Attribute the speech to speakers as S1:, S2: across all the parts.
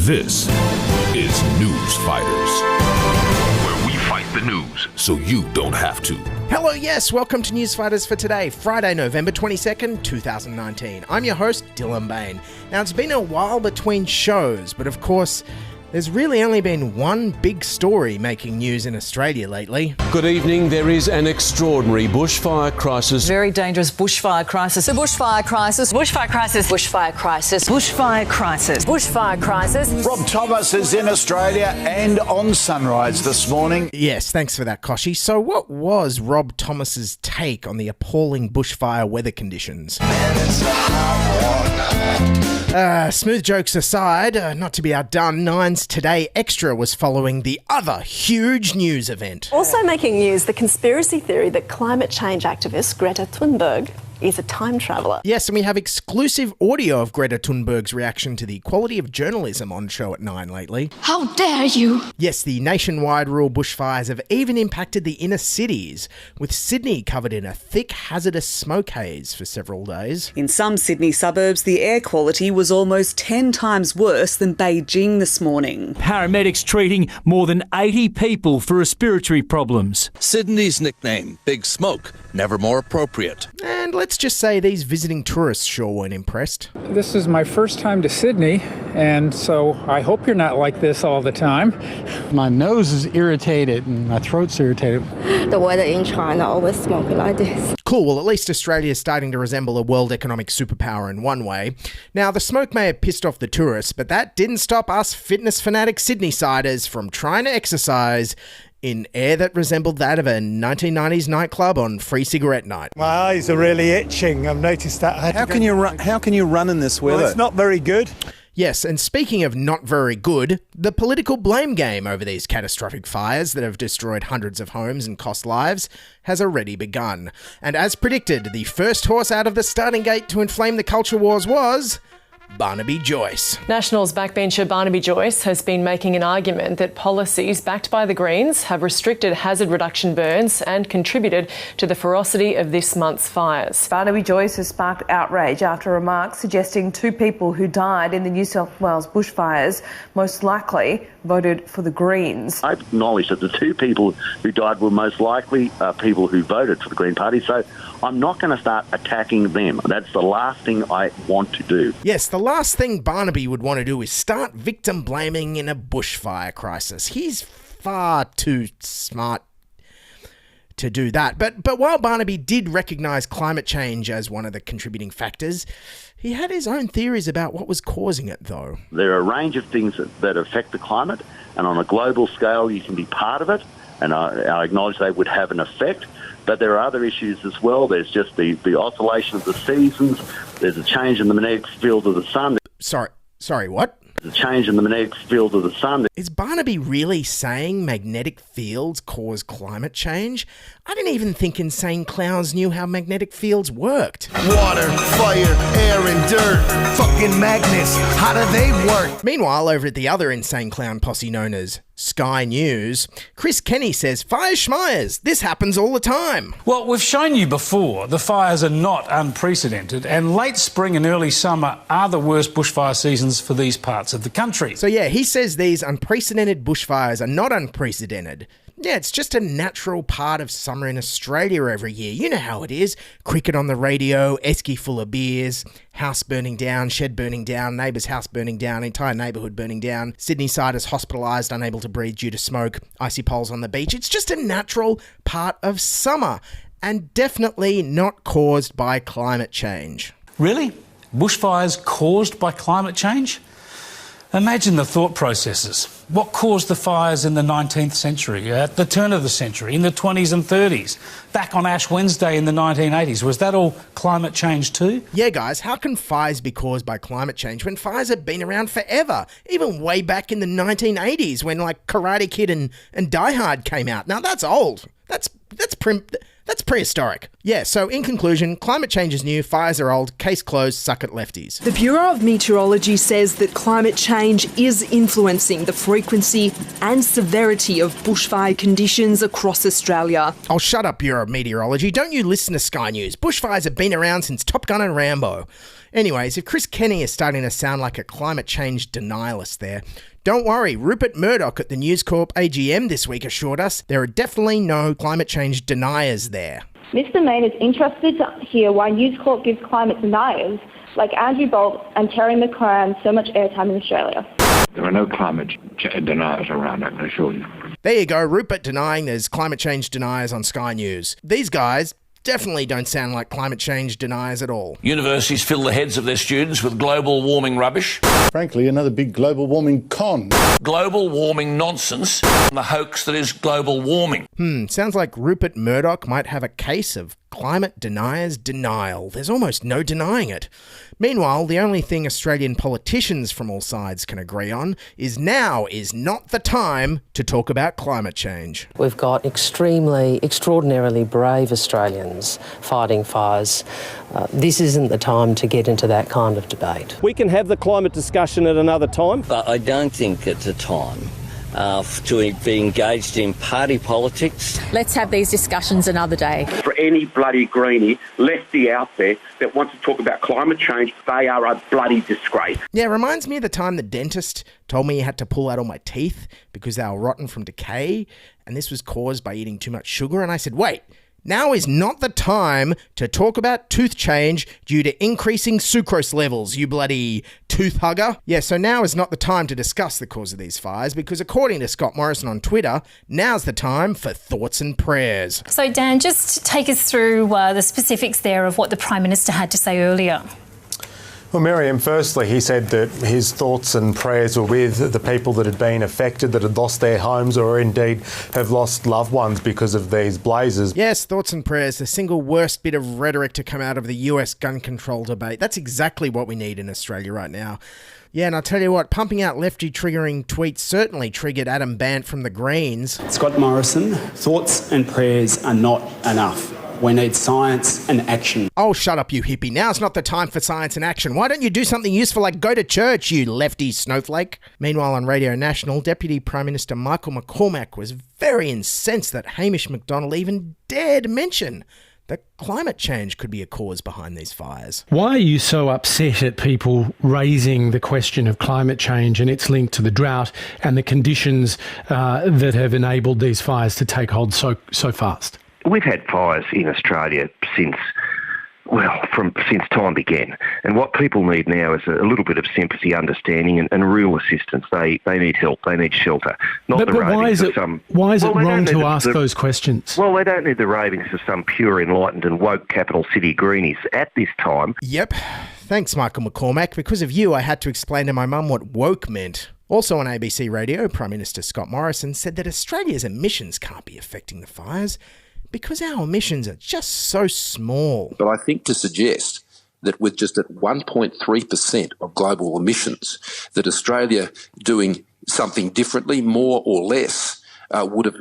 S1: This is Newsfighters, where we fight the news so you don't have to.
S2: Hello, yes, welcome to Newsfighters for today, Friday, November 22nd, 2019. I'm your host, Dylan Behan. Now, it's been a while between shows, but of course, there's really only been one big story making news in Australia lately.
S3: Good evening. There is an extraordinary bushfire crisis.
S4: Very dangerous bushfire crisis. The bushfire crisis. Bushfire crisis. Bushfire crisis. Bushfire crisis. Bushfire crisis.
S5: Rob Thomas is in Australia and on Sunrise this morning.
S2: Yes, thanks for that, Koshy. So what was Rob Thomas's take on the appalling bushfire weather conditions? Smooth jokes aside, not to be outdone, Nine's Today Extra was following the other huge news event.
S6: Also making news, the conspiracy theory that climate change activist Greta Thunberg is a time traveller.
S2: Yes, and we have exclusive audio of Greta Thunberg's reaction to the quality of journalism on Show at 9 lately.
S7: How dare you!
S2: Yes, the nationwide rural bushfires have even impacted the inner cities, with Sydney covered in a thick hazardous smoke haze for several days.
S8: In some Sydney suburbs, the air quality was almost 10 times worse than Beijing this morning.
S9: Paramedics treating more than 80 people for respiratory problems.
S10: Sydney's nickname, Big Smoke, never more appropriate.
S2: And let's just say these visiting tourists sure weren't impressed.
S11: This is my first time to Sydney, and so I hope you're not like this all the time.
S12: My nose is irritated and my throat's irritated.
S13: The weather in China always smoky like this.
S2: Cool, well at least Australia is starting to resemble a world economic superpower in one way. Now the smoke may have pissed off the tourists, but that didn't stop us fitness fanatic Sydney-siders from trying to exercise in air that resembled that of a 1990s nightclub on free cigarette night.
S14: My eyes are really itching. I've noticed that.
S15: How can you run in this weather?
S14: Well, it's not very good.
S2: Yes, and speaking of not very good, the political blame game over these catastrophic fires that have destroyed hundreds of homes and cost lives has already begun. And as predicted, the first horse out of the starting gate to inflame the culture wars was Barnaby Joyce.
S16: Nationals backbencher Barnaby Joyce has been making an argument that policies backed by the Greens have restricted hazard reduction burns and contributed to the ferocity of this month's fires.
S17: Barnaby Joyce has sparked outrage after remarks suggesting two people who died in the New South Wales bushfires most likely voted for the Greens.
S18: I acknowledge that the two people who died were most likely people who voted for the Green Party, so I'm not going to start attacking them. That's the last thing I want to do.
S2: Yes, the last thing Barnaby would want to do is start victim blaming in a bushfire crisis. He's far too smart to do that. But while Barnaby did recognise climate change as one of the contributing factors, he had his own theories about what was causing it, though.
S18: There are a range of things that affect the climate, and on a global scale you can be part of it, and I acknowledge they would have an effect. But there are other issues as well. There's just the oscillation of the seasons. There's a change in the magnetic field of the sun.
S2: Sorry, what?
S18: There's a change in the magnetic field of the sun.
S2: Is Barnaby really saying magnetic fields cause climate change? I didn't even think insane clowns knew how magnetic fields worked.
S19: Water, fire, air and dirt. Fucking magnets. How do they work?
S2: Meanwhile, over at the other insane clown posse known as Sky News, Chris Kenny says, fires schmires, this happens all the time.
S9: Well, we've shown you before the fires are not unprecedented, and late spring and early summer are the worst bushfire seasons for these parts of the country.
S2: So yeah, he says these unprecedented bushfires are not unprecedented. Yeah, it's just a natural part of summer in Australia every year. You know how it is. Cricket on the radio, esky full of beers, house burning down, shed burning down, neighbour's house burning down, entire neighbourhood burning down, Sydney-siders hospitalised, unable to breathe due to smoke, icy poles on the beach. It's just a natural part of summer and definitely not caused by climate change.
S9: Really? Bushfires caused by climate change? Imagine the thought processes. What caused the fires in the 19th century, at the turn of the century, in the 20s and 30s, back on Ash Wednesday in the 1980s? Was that all climate change too?
S2: Yeah, guys, how can fires be caused by climate change when fires have been around forever? Even way back in the 1980s when, like, Karate Kid and Die Hard came out. Now, that's old. That's prehistoric. Yeah, so in conclusion, climate change is new, fires are old, case closed, suck it lefties.
S6: The Bureau of Meteorology says that climate change is influencing the frequency and severity of bushfire conditions across Australia.
S2: Oh, shut up, Bureau of Meteorology. Don't you listen to Sky News. Bushfires have been around since Top Gun and Rambo. Anyways, if Chris Kenny is starting to sound like a climate change denialist there, don't worry, Rupert Murdoch at the News Corp AGM this week assured us there are definitely no climate change deniers there.
S13: Mr Main is interested to hear why News Corp gives climate deniers like Andrew Bolt and Terry McCran so much airtime in Australia.
S7: There are no climate deniers around, I can assure you.
S2: There you go, Rupert denying there's climate change deniers on Sky News. These guys definitely don't sound like climate change deniers at all.
S20: Universities fill the heads of their students with global warming rubbish.
S21: Frankly, another big global warming con.
S20: Global warming nonsense, the hoax that is global warming.
S2: Sounds like Rupert Murdoch might have a case of climate deniers' denial. There's almost no denying it. Meanwhile, the only thing Australian politicians from all sides can agree on is now is not the time to talk about climate change.
S22: We've got extraordinarily brave Australians fighting fires. This isn't the time to get into that kind of debate.
S23: We can have the climate discussion at another time.
S24: But I don't think it's a time to be engaged in party politics.
S25: Let's have these discussions another day.
S26: For any bloody greenie lefty out there that wants to talk about climate change, they are a bloody disgrace.
S2: Yeah, it reminds me of the time the dentist told me he had to pull out all my teeth because they were rotten from decay, and this was caused by eating too much sugar, and I said, wait, now is not the time to talk about tooth change due to increasing sucrose levels, you bloody tooth hugger. Yeah, so now is not the time to discuss the cause of these fires because according to Scott Morrison on Twitter, now's the time for thoughts and prayers.
S27: So Dan, just take us through the specifics there of what the Prime Minister had to say earlier.
S28: Well, Miriam, firstly, he said that his thoughts and prayers were with the people that had been affected, that had lost their homes or indeed have lost loved ones because of these blazes.
S2: Yes, thoughts and prayers, the single worst bit of rhetoric to come out of the US gun control debate. That's exactly what we need in Australia right now. Yeah, and I'll tell you what, pumping out lefty-triggering tweets certainly triggered Adam Bant from the Greens.
S29: Scott Morrison, thoughts and prayers are not enough. We need science and action.
S2: Oh, shut up, you hippie. Now's not the time for science and action. Why don't you do something useful like go to church, you lefty snowflake? Meanwhile, on Radio National, Deputy Prime Minister Michael McCormack was very incensed that Hamish MacDonald even dared mention that climate change could be a cause behind these fires.
S12: Why are you so upset at people raising the question of climate change and its link to the drought and the conditions that have enabled these fires to take hold so fast?
S7: We've had fires in Australia since time began. And what people need now is a little bit of sympathy, understanding and real assistance. They need help, they need shelter.
S12: Why is it wrong to ask those questions?
S7: Well, they don't need the ravings of some pure, enlightened and woke capital city greenies at this time.
S2: Yep. Thanks, Michael McCormack. Because of you, I had to explain to my mum what woke meant. Also on ABC Radio, Prime Minister Scott Morrison said that Australia's emissions can't be affecting the fires because our emissions are just so small.
S30: But I think to suggest that with just at 1.3% of global emissions, that Australia doing something differently, more or less, would have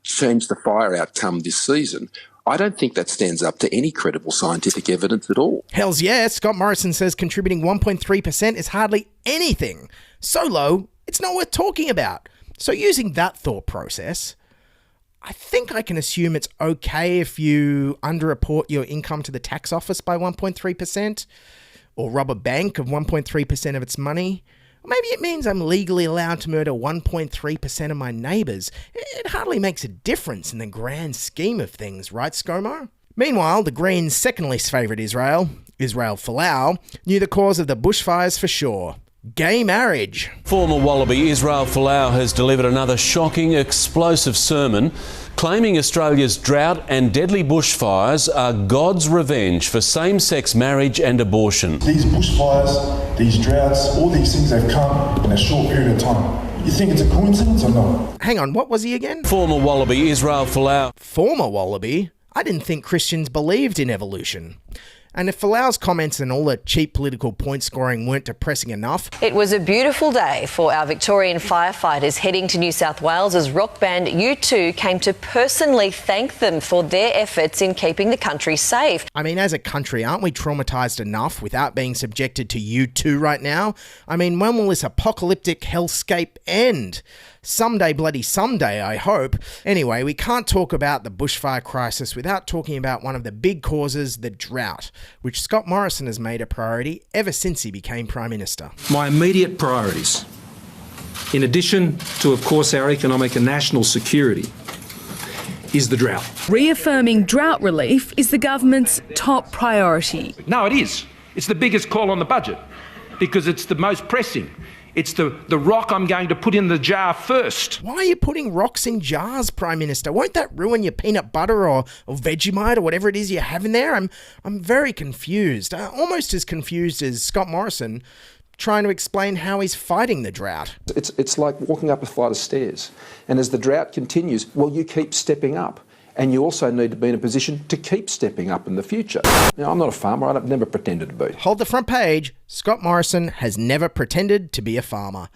S30: changed the fire outcome this season, I don't think that stands up to any credible scientific evidence at all.
S2: Hells yeah, Scott Morrison says contributing 1.3% is hardly anything. So low, it's not worth talking about. So using that thought process, I think I can assume it's okay if you underreport your income to the tax office by 1.3% or rob a bank of 1.3% of its money. Or maybe it means I'm legally allowed to murder 1.3% of my neighbours. It hardly makes a difference in the grand scheme of things, right, ScoMo? Meanwhile, the Greens' second least favourite Israel Folau, knew the cause of the bushfires for sure. Gay marriage.
S3: Former Wallaby Israel Folau has delivered another shocking, explosive sermon claiming Australia's drought and deadly bushfires are God's revenge for same-sex marriage and abortion.
S31: These bushfires, these droughts, all these things have come in a short period of time. You think it's a coincidence or not?
S2: Hang on, what was he again?
S3: Former Wallaby Israel Folau.
S2: Former Wallaby? I didn't think Christians believed in evolution. And if Folau's comments and all the cheap political point scoring weren't depressing enough...
S4: It was a beautiful day for our Victorian firefighters heading to New South Wales as rock band U2 came to personally thank them for their efforts in keeping the country safe.
S2: I mean, as a country, aren't we traumatised enough without being subjected to U2 right now? I mean, when will this apocalyptic hellscape end? Someday, bloody someday, I hope. Anyway, we can't talk about the bushfire crisis without talking about one of the big causes, the drought. which Scott Morrison has made a priority ever since he became Prime Minister.
S1: My immediate priorities, in addition to, of course, our economic and national security, is the drought.
S6: Reaffirming drought relief is the government's top priority.
S5: No, it is. It's the biggest call on the budget because it's the most pressing. It's the rock I'm going to put in the jar first.
S2: Why are you putting rocks in jars, Prime Minister? Won't that ruin your peanut butter or Vegemite or whatever it is you have in there? I'm very confused. Almost as confused as Scott Morrison trying to explain how he's fighting the drought.
S8: It's like walking up a flight of stairs. And as the drought continues, well, you keep stepping up. And you also need to be in a position to keep stepping up in the future. I'm not a farmer. I've never pretended to be.
S2: Hold the front page. Scott Morrison has never pretended to be a farmer.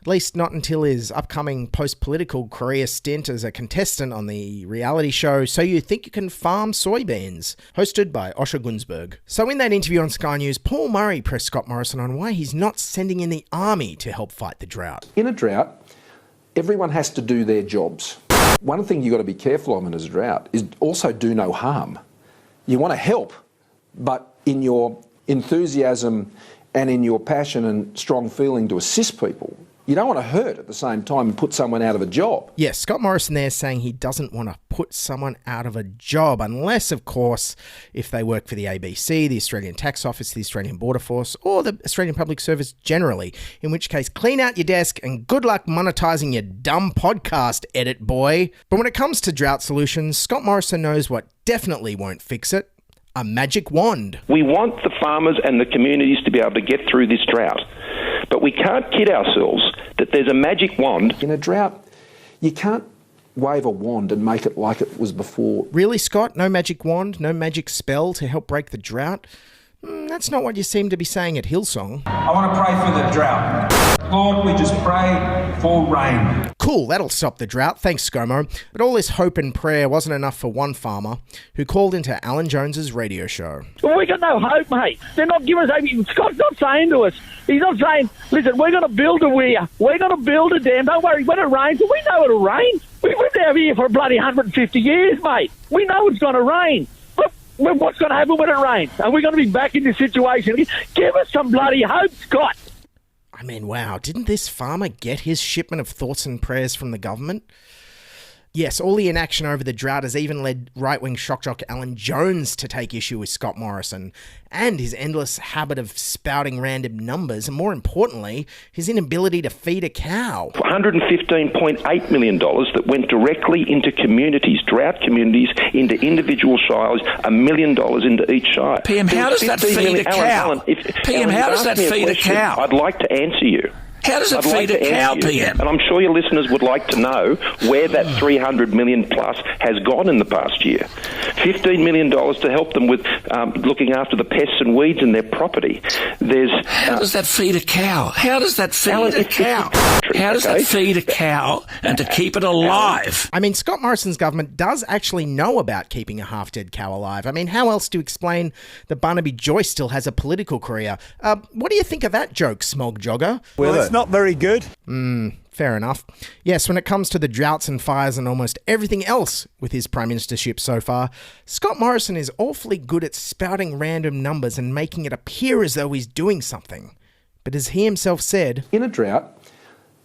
S2: At least not until his upcoming post-political career stint as a contestant on the reality show So You Think You Can Farm Soybeans, hosted by Osher Gunsberg. So in that interview on Sky News, Paul Murray pressed Scott Morrison on why he's not sending in the army to help fight the drought.
S8: In a drought, everyone has to do their jobs. One thing you've got to be careful of in a drought is also do no harm. You want to help, but in your enthusiasm and in your passion and strong feeling to assist people, you don't want to hurt at the same time and put someone out of a job.
S2: Yes, Scott Morrison there saying he doesn't want to put someone out of a job unless, of course, if they work for the ABC, the Australian Tax Office, the Australian Border Force, or the Australian Public Service generally, in which case clean out your desk and good luck monetising your dumb podcast, edit boy. But when it comes to drought solutions, Scott Morrison knows what definitely won't fix it: a magic wand.
S26: We want the farmers and the communities to be able to get through this drought. But we can't kid ourselves that there's a magic wand.
S8: In a drought, you can't wave a wand and make it like it was before.
S2: Really, Scott? No magic wand? No magic spell to help break the drought? That's not what you seem to be saying at Hillsong.
S5: I want to pray for the drought. Lord, we just pray for rain.
S2: Cool, that'll stop the drought. Thanks, ScoMo. But all this hope and prayer wasn't enough for one farmer who called into Alan Jones's radio show.
S10: Well, we got no hope, mate. They're not giving us hope. Scott's not saying to us, he's not saying, listen, we're going to build a weir. We're going to build a dam. Don't worry, when it rains, we know it'll rain. We've lived out here for a bloody 150 years, mate. We know it's going to rain. But what's going to happen when it rains? Are we going to be back in this situation? Give us some bloody hope, Scott.
S2: I mean, wow, didn't this farmer get his shipment of thoughts and prayers from the government? Yes, all the inaction over the drought has even led right-wing shock jock Alan Jones to take issue with Scott Morrison and his endless habit of spouting random numbers, and more importantly, his inability to feed a cow.
S26: $115.8 million that went directly into communities, drought communities, into individual shires, $1 million into each shire.
S20: PM, how does that feed a cow? PM, how does that feed a cow?
S26: I'd like to answer you.
S20: How does it feed a cow, PM?
S26: And I'm sure your listeners would like to know where that $300 million plus has gone in the past year. $15 million to help them with looking after the pests and weeds in their property.
S20: How does that feed a cow? How does that feed a cow? How does that feed a cow and to keep it alive?
S2: I mean, Scott Morrison's government does actually know about keeping a half-dead cow alive. I mean, how else do you explain that Barnaby Joyce still has a political career? What do you think of that joke, smog jogger?
S11: Well, it's not very good.
S2: Fair enough. Yes, when it comes to the droughts and fires and almost everything else with his prime ministership so far, Scott Morrison is awfully good at spouting random numbers and making it appear as though he's doing something. But as he himself said,
S8: in a drought,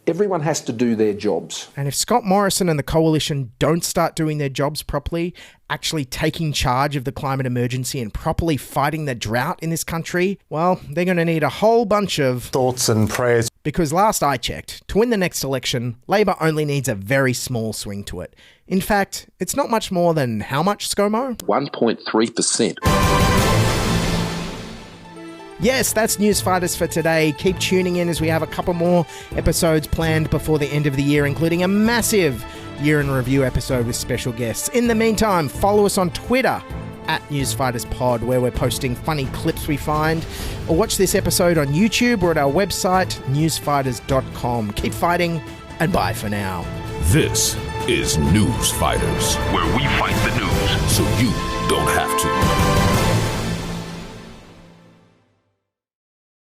S8: everyone has to do their jobs.
S2: And if Scott Morrison and the coalition don't start doing their jobs properly, actually taking charge of the climate emergency and properly fighting the drought in this country, well, they're going to need a whole bunch of
S28: thoughts and prayers.
S2: Because last I checked, to win the next election, Labor only needs a very small swing to it. In fact, it's not much more than how much, ScoMo?
S30: 1.3%.
S2: Yes, that's Newsfighters for today. Keep tuning in as we have a couple more episodes planned before the end of the year, including a massive year in review episode with special guests. In the meantime, follow us on Twitter @NewsFightersPod, where we're posting funny clips we find, or watch this episode on YouTube or at our website, newsfighters.com. Keep fighting, and bye for now.
S14: This is Newsfighters, where we fight the news so you don't have to.